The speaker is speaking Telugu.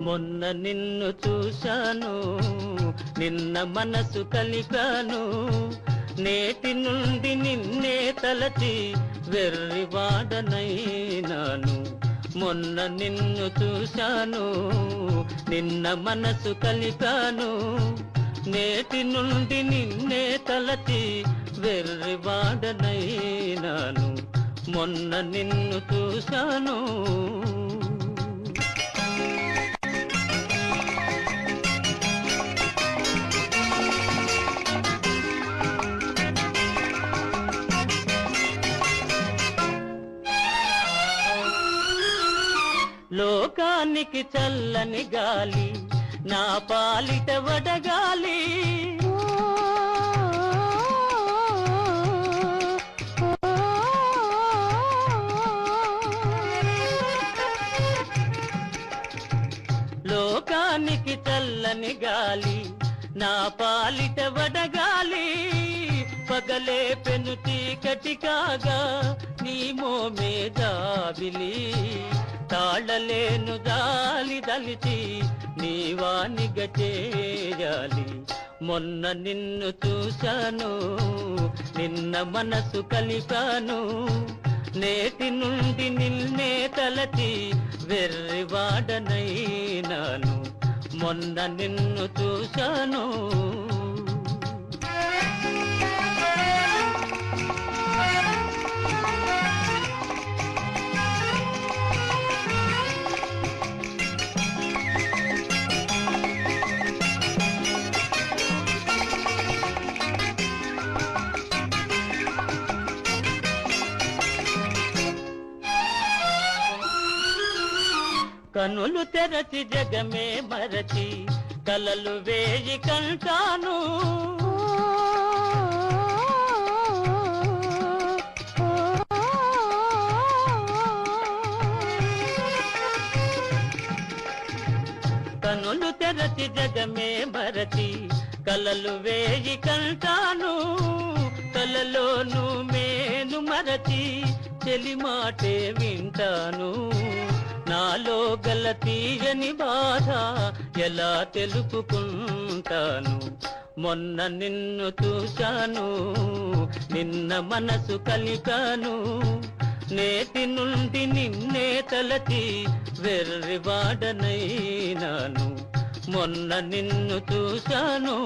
మొన్న నిన్ను చూశాను, నిన్న మనసు కలిపాను, నేటి నుండి నిన్నే తలచి వెర్రివాడనైనాను. మొన్న నిన్ను చూశాను, నిన్న మనసు కలిపాను, నేటి నుండి నిన్నే తలచి వెర్రివాడనైనాను. మొన్న నిన్ను చూశాను. లోకానికి చల్లని గాలి, నా పాలిట వడగాలి. లోకానికి చల్లని గాలి, నా పాలిట వడగాలి. పగలే పెను చీకటి కాగా నీ మోమే జాబిలి. తాళలేను జాలి దలిచి నీవానిగ చేయాలి. మొన్న నిన్ను చూశాను, నిన్న మనసు కలిపాను, నేటి నుండి నిన్నే తలచి వెర్రివాడనైనాను. మొన్న నిన్ను చూశాను. కనులు తెరచి జగమే మరచి కలలు వేయి కంటాను. కనులు తెరచి జగమే మరచి కలలు వేయి కంటాను. కలలోను మేను మరచి చెలిమాటే వింటాను. నాలో గల తీయని బాధ ఎలా తెలుపుకుంటాను. మొన్న నిన్ను చూశాను, నిన్న మనసు కలిపాను, నేటి నుండి నిన్నే తలచి వెర్రివాడనైనాను. మొన్న నిన్ను చూశాను.